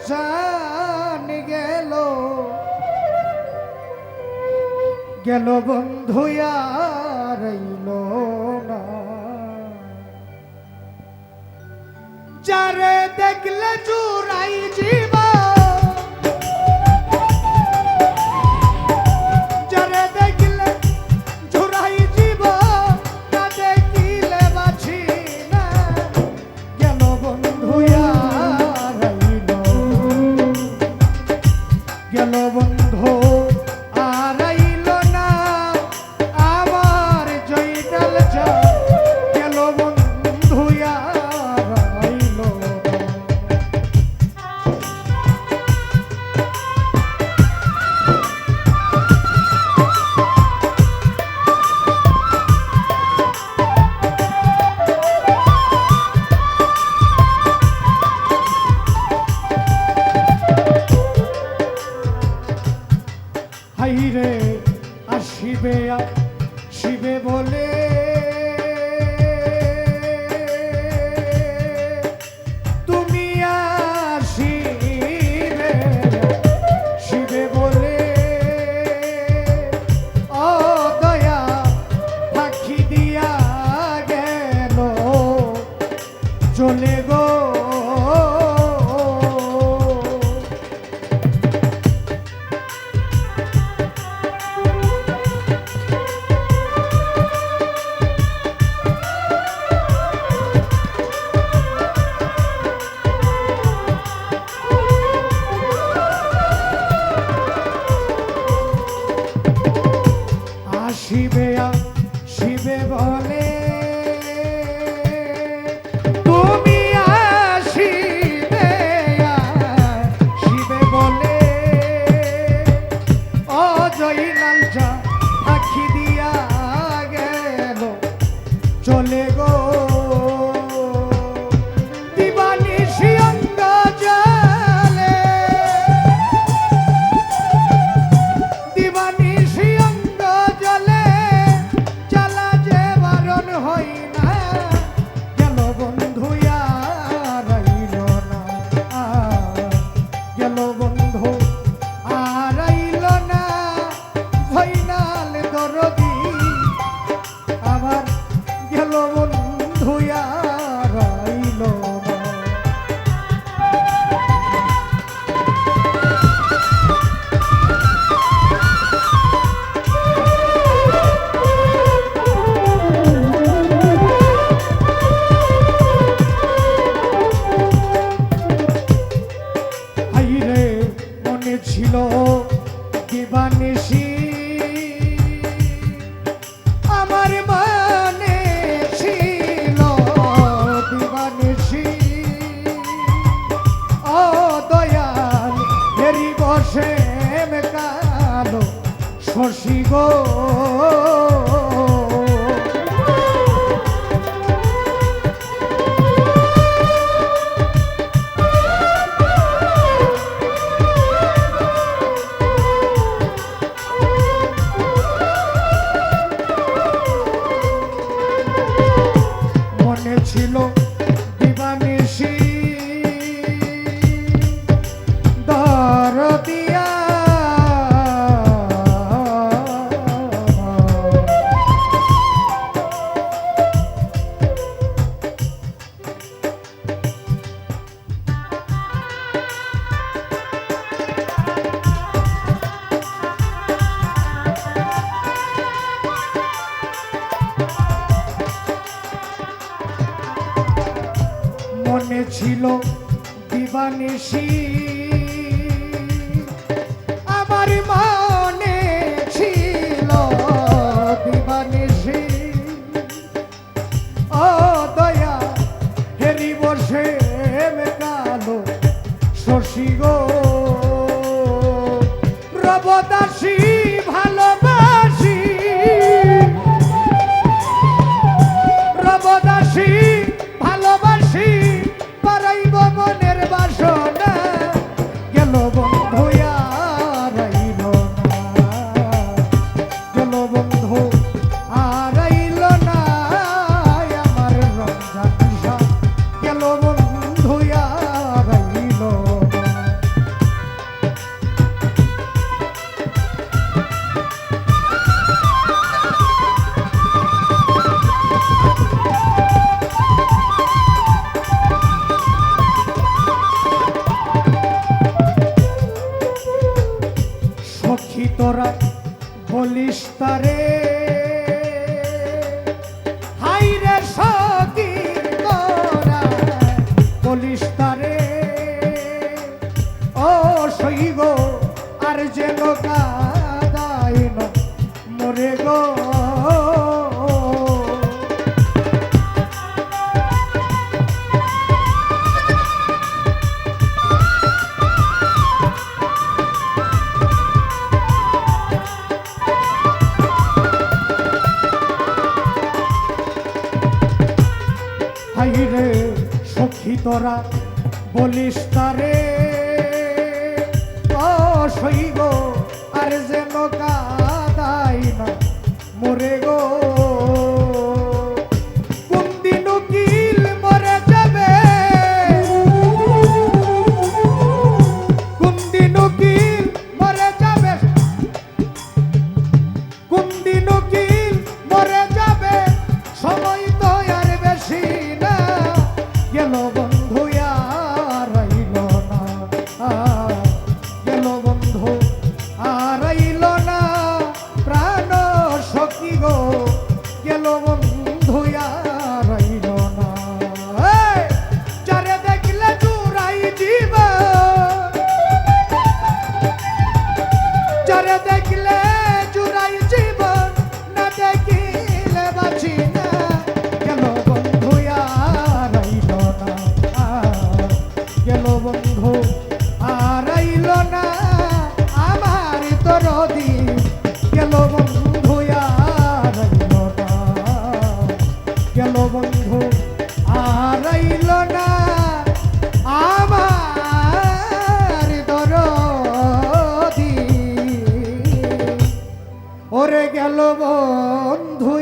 চান গেল গেল বন্ধু আর রইল না যারে দেখলে চুরাই জীবা হাইরে আসিবে শিবে বলে তুমি আসিবে শিবে বলে ও দয়া পাখি দিয়া গেল চলে গো শিবে শিবে বলে তুমি আসিবে শিবে বলে ও জয়নাল যা আখি দিয়া গেল চলে গো দিবানিশি অঙ্গ জলে দিবানিশি অঙ্গ জলে হই না গেল বন্ধু আর রইল না গেল বন্ধু আর রইল না হইনাল দরদি আমার গেল বন্ধু আর রইল না ছিল দিবানিশি আমার মনে ছিল দিবানিশি ও দয়াল হেরি বসে কালো শশী গো ছিল দিবানিশি দরদিয়া মনে ছিল দিবানিশি আমার মনে ছিল দিবানিশি ও দয়া হেরি বসে কালো শশী গো রবদাসী ভালোবাসি রবদাসী ভালোবাসি পারাইব মনের বাসনা গেল বন্ধু আর রইল না গেল বন্ধু আর রইল না আমার রমজান গেল বন্ধু আর রইল না তোরা বলিস তারে হাইরে সখী তোরা বলিস তারে ও সইব আর যেন কাদাই না মরে গো হাইরে সখী তোরা বলিস তারে ও সইব আর যেন কাদাই না মরে গো কোন দিন উকিল মরে যাবে কোন দিন উকিল মরে যাবে কোন দিন উকিল মরে যাবে সময় তো আর বেশি না গেল বন্ধু আর আইল না গেল বন্ধু আর আইল না প্রাণ সখী গো গেল বন্ধু আর আইল না যারে দেখলে চুরাই জীবন যারে দেখলে চুরাই জীবন না দেখিলে বাঁচি না গেল বন্ধু আর আইল না গেল বন্ধু আর আইল না আমার দরদি গেল বন্ধু আর আইল না গেল বন্ধু আর আইল না আমার দরদি ওরে গেল বন্ধু